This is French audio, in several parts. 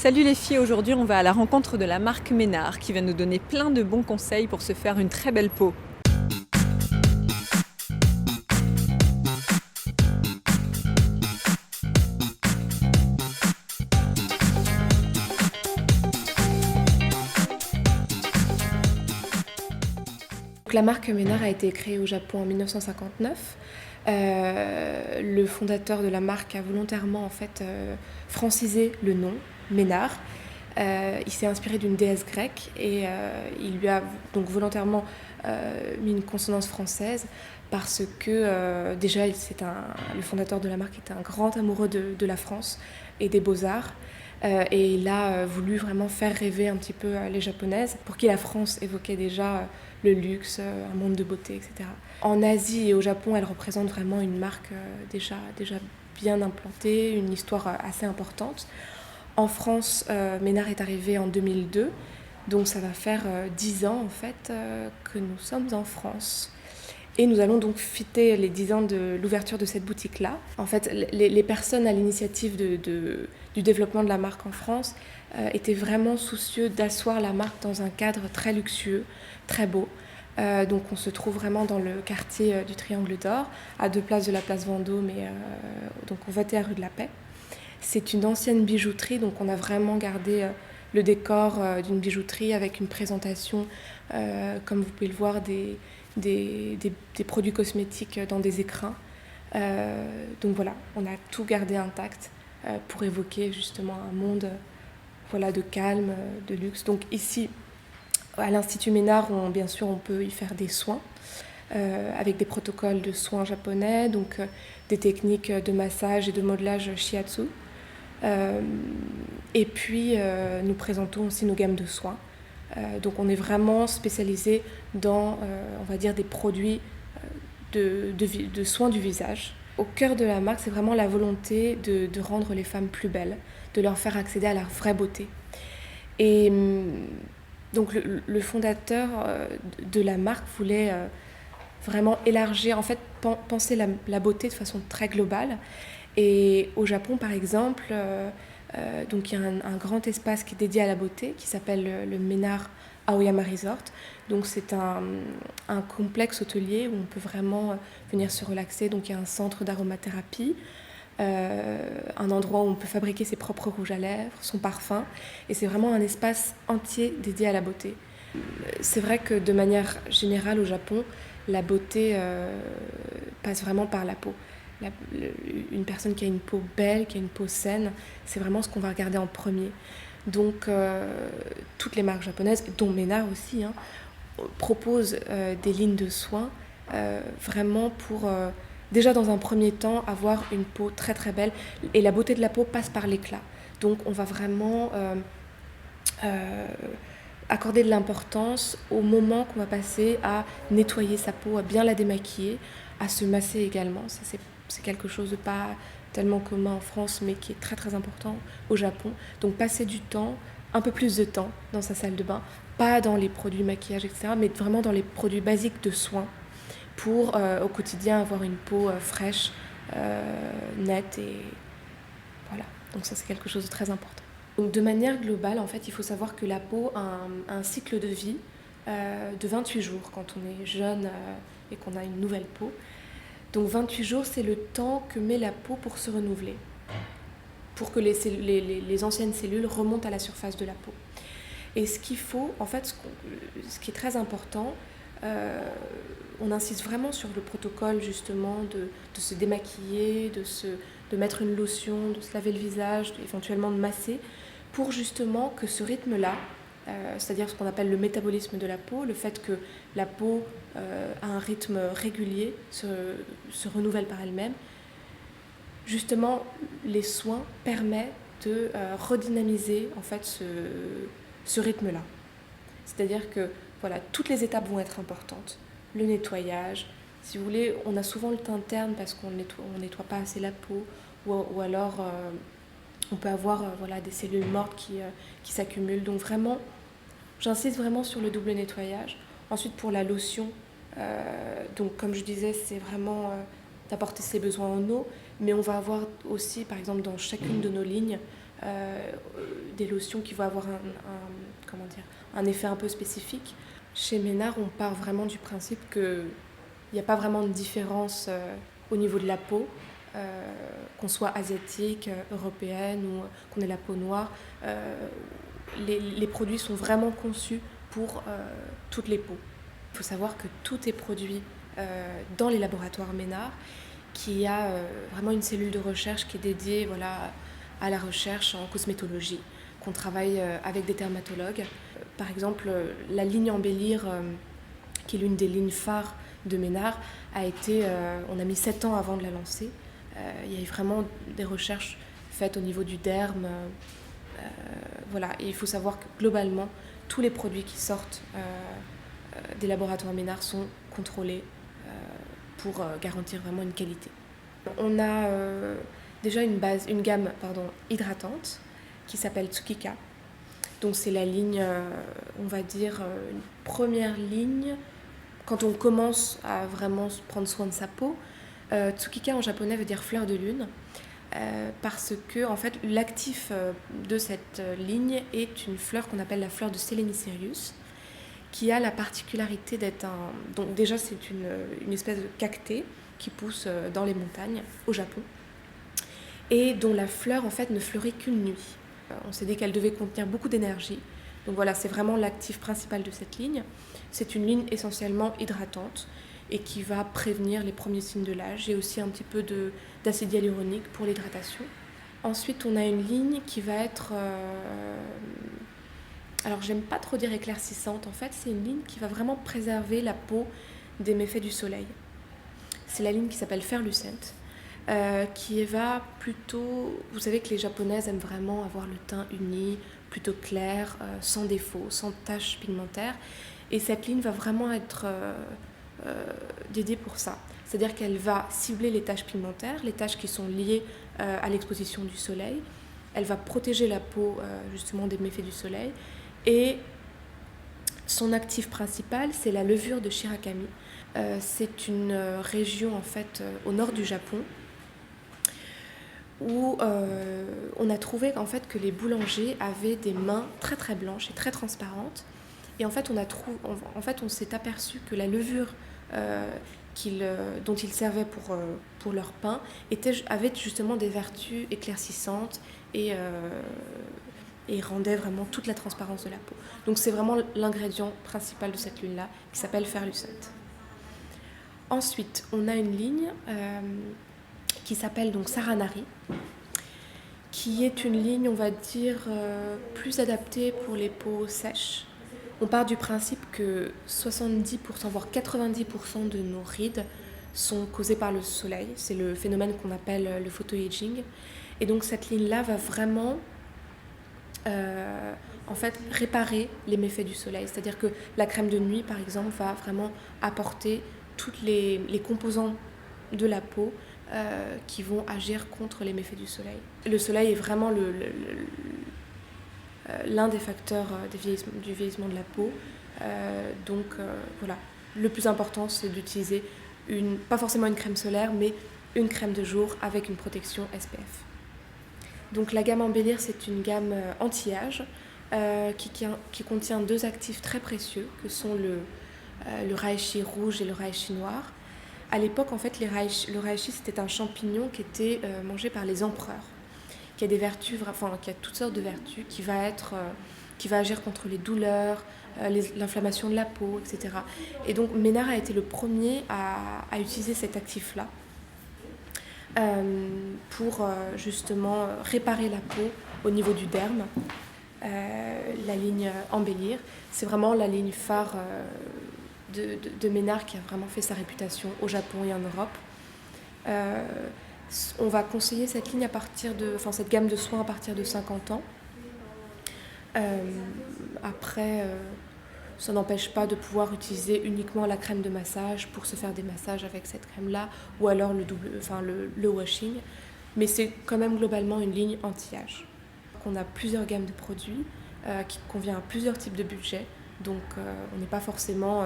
Salut les filles, aujourd'hui on va à la rencontre de la marque Ménard qui va nous donner plein de bons conseils pour se faire une très belle peau. Donc, la marque Ménard a été créée au Japon en 1959. Le fondateur de la marque a volontairement francisé le nom Ménard. Il s'est inspiré d'une déesse grecque et il lui a donc volontairement mis une consonance française parce que déjà le fondateur de la marque était un grand amoureux de la France et des beaux-arts. Et il a voulu vraiment faire rêver un petit peu les Japonaises, pour qui la France évoquait déjà le luxe, un monde de beauté, etc. En Asie et au Japon, elle représente vraiment une marque déjà bien implantée, une histoire assez importante. En France, Ménard est arrivé en 2002, donc ça va faire 10 ans en fait que nous sommes en France. Et nous allons donc fêter les 10 ans de l'ouverture de cette boutique-là. En fait, les personnes à l'initiative du développement de la marque en France étaient vraiment soucieux d'asseoir la marque dans un cadre très luxueux, très beau. Donc on se trouve vraiment dans le quartier du Triangle d'Or, à 2 places de la place Vendôme, et donc on 21 rue de la Paix. C'est une ancienne bijouterie, donc on a vraiment gardé le décor d'une bijouterie avec une présentation, comme vous pouvez le voir, des produits cosmétiques dans des écrins. Donc voilà, on a tout gardé intact pour évoquer justement un monde de calme, de luxe. Donc ici, à l'Institut Ménard, bien sûr, on peut y faire des soins avec des protocoles de soins japonais, donc des techniques de massage et de modelage shiatsu. Et puis, nous présentons aussi nos gammes de soins. Donc on est vraiment spécialisé dans, on va dire, des produits de soins du visage. Au cœur de la marque, c'est vraiment la volonté de rendre les femmes plus belles, de leur faire accéder à leur vraie beauté. Et donc le fondateur de la marque voulait vraiment élargir, en fait, penser la beauté de façon très globale. Et au Japon, par exemple, donc il y a un grand espace qui est dédié à la beauté, qui s'appelle le Ménard Aoyama Resort. Donc c'est un complexe hôtelier où on peut vraiment venir se relaxer. Donc il y a un centre d'aromathérapie, un endroit où on peut fabriquer ses propres rouges à lèvres, son parfum. Et c'est vraiment un espace entier dédié à la beauté. C'est vrai que de manière générale au Japon, la beauté passe vraiment par la peau. Une personne qui a une peau belle, qui a une peau saine, c'est vraiment ce qu'on va regarder en premier. Donc toutes les marques japonaises, dont Ménard aussi, proposent des lignes de soins vraiment pour déjà dans un premier temps avoir une peau très très belle. Et la beauté de la peau passe par l'éclat. Donc on va vraiment accorder de l'importance au moment qu'on va passer à nettoyer sa peau, à bien la démaquiller, à se masser également. Ça, c'est quelque chose de pas tellement commun en France, mais qui est très très important au Japon. Donc passer du temps, un peu plus de temps dans sa salle de bain, pas dans les produits maquillage, etc., mais vraiment dans les produits basiques de soins pour au quotidien avoir une peau fraîche, nette, et voilà. Donc ça, c'est quelque chose de très important. Donc de manière globale, en fait, il faut savoir que la peau a un cycle de vie de 28 jours quand on est jeune et qu'on a une nouvelle peau. Donc 28 jours, c'est le temps que met la peau pour se renouveler, pour que les anciennes cellules remontent à la surface de la peau. Et ce qu'il faut, en fait, ce qui est très important, on insiste vraiment sur le protocole justement de se démaquiller, de mettre une lotion, de se laver le visage, éventuellement de masser, pour justement que ce rythme-là, c'est-à-dire ce qu'on appelle le métabolisme de la peau, le fait que la peau a un rythme régulier, se renouvelle par elle-même, justement les soins permettent de redynamiser en fait ce rythme-là. C'est-à-dire que voilà, toutes les étapes vont être importantes. Le nettoyage, si vous voulez, on a souvent le teint terne parce qu'on nettoie pas assez la peau, ou alors on peut avoir des cellules mortes qui s'accumulent. Donc vraiment, j'insiste vraiment sur le double nettoyage. Ensuite, pour la lotion, donc comme je disais, c'est vraiment d'apporter ses besoins en eau, mais on va avoir aussi, par exemple, dans chacune de nos lignes, des lotions qui vont avoir un effet un peu spécifique. Chez Ménard, on part vraiment du principe qu'il n'y a pas vraiment de différence au niveau de la peau, qu'on soit asiatique, européenne ou qu'on ait la peau noire. Les produits sont vraiment conçus pour toutes les peaux. Il faut savoir que tout est produit dans les laboratoires Ménard, qu'il y a vraiment une cellule de recherche qui est dédiée à la recherche en cosmétologie, qu'on travaille avec des dermatologues. Par exemple, la ligne Embellir, qui est l'une des lignes phares de Ménard, on a mis 7 ans avant de la lancer. Il y a eu vraiment des recherches faites au niveau du derme. Et il faut savoir que globalement, tous les produits qui sortent des laboratoires Ménard sont contrôlés pour garantir vraiment une qualité. On a déjà une gamme hydratante qui s'appelle Tsukika. Donc c'est la ligne, on va dire, une première ligne quand on commence à vraiment prendre soin de sa peau. Tsukika en japonais veut dire fleur de lune. Parce que en fait, l'actif de cette ligne est une fleur qu'on appelle la fleur de Selenicerius, qui a la particularité d'être donc déjà c'est une espèce de cactée qui pousse dans les montagnes au Japon et dont la fleur en fait ne fleurit qu'une nuit. On s'est dit qu'elle devait contenir beaucoup d'énergie. Donc voilà, c'est vraiment l'actif principal de cette ligne. C'est une ligne essentiellement hydratante et qui va prévenir les premiers signes de l'âge et aussi un petit peu d'acide hyaluronique pour l'hydratation. Ensuite, on a une ligne qui va être... alors, j'aime pas trop dire éclaircissante. En fait, c'est une ligne qui va vraiment préserver la peau des méfaits du soleil. C'est la ligne qui s'appelle Fairlucent, qui va plutôt... Vous savez que les Japonaises aiment vraiment avoir le teint uni, plutôt clair, sans défaut, sans taches pigmentaires. Et cette ligne va vraiment être dédiée pour ça. C'est-à-dire qu'elle va cibler les taches pigmentaires, les taches qui sont liées à l'exposition du soleil. Elle va protéger la peau justement des méfaits du soleil. Et son actif principal, c'est la levure de Shirakami. C'est une région en fait au nord du Japon où on a trouvé en fait que les boulangers avaient des mains très très blanches et très transparentes. Et en fait, on s'est aperçu que la levure dont ils servaient pour leur pain avait justement des vertus éclaircissantes et rendait vraiment toute la transparence de la peau. Donc c'est vraiment l'ingrédient principal de cette ligne-là, qui s'appelle Fairlucent. Ensuite, on a une ligne qui s'appelle donc Saranari, qui est une ligne, on va dire, plus adaptée pour les peaux sèches. On part du principe que 70%, voire 90% de nos rides sont causées par le soleil. C'est le phénomène qu'on appelle le photoaging. Et donc cette ligne-là va vraiment en fait réparer les méfaits du soleil. C'est-à-dire que la crème de nuit, par exemple, va vraiment apporter toutes les composants de la peau qui vont agir contre les méfaits du soleil. Le soleil est vraiment l'un des facteurs du vieillissement de la peau. Voilà. Le plus important, c'est d'utiliser pas forcément une crème solaire, mais une crème de jour avec une protection SPF. Donc la gamme Embellir, c'est une gamme anti-âge qui contient 2 actifs très précieux, que sont le reishi rouge et le reishi noir. À l'époque, en fait, le reishi, c'était un champignon qui était mangé par les empereurs, qui a des vertus, qui a toutes sortes de vertus, qui va agir contre les douleurs, l'inflammation de la peau, etc. Et donc Ménard a été le premier à utiliser cet actif-là pour justement réparer la peau au niveau du derme. La ligne Embellir, c'est vraiment la ligne phare de Ménard qui a vraiment fait sa réputation au Japon et en Europe. On va conseiller cette ligne cette gamme de soins à partir de 50 ans. Après, ça n'empêche pas de pouvoir utiliser uniquement la crème de massage pour se faire des massages avec cette crème-là, ou alors le washing. Mais c'est quand même globalement une ligne anti-âge. On a plusieurs gammes de produits qui conviennent à plusieurs types de budgets. Donc on n'est pas forcément...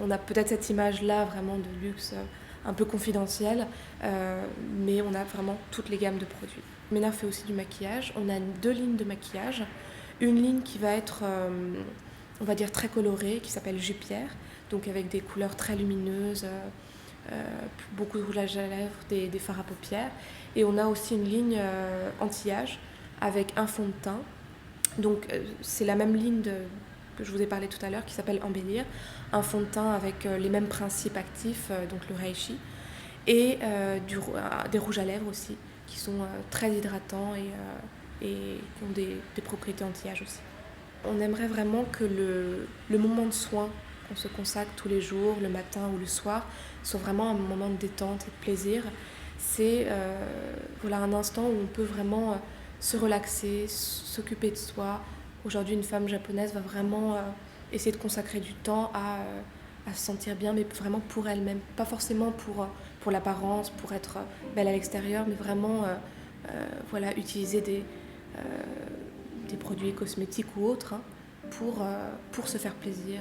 on a peut-être cette image-là vraiment de luxe un peu confidentiel, mais on a vraiment toutes les gammes de produits. Ménard fait aussi du maquillage. On a 2 lignes de maquillage. Une ligne qui va être, on va dire, très colorée, qui s'appelle Jupière, donc avec des couleurs très lumineuses, beaucoup de rouge à lèvres, des fards à paupières. Et on a aussi une ligne anti-âge avec un fond de teint. Donc c'est la même ligne que je vous ai parlé tout à l'heure qui s'appelle Embellir, un fond de teint avec les mêmes principes actifs, donc le reishi, et des rouges à lèvres aussi, qui sont très hydratants et qui ont des propriétés anti-âge aussi. On aimerait vraiment que le moment de soin qu'on se consacre tous les jours, le matin ou le soir, soit vraiment un moment de détente et de plaisir. C'est voilà, un instant où on peut vraiment se relaxer, s'occuper de soi. Aujourd'hui, une femme japonaise va vraiment essayer de consacrer du temps à se sentir bien, mais vraiment pour elle-même. Pas forcément pour l'apparence, pour être belle à l'extérieur, mais vraiment voilà, utiliser des produits cosmétiques ou autres, hein, pour se faire plaisir.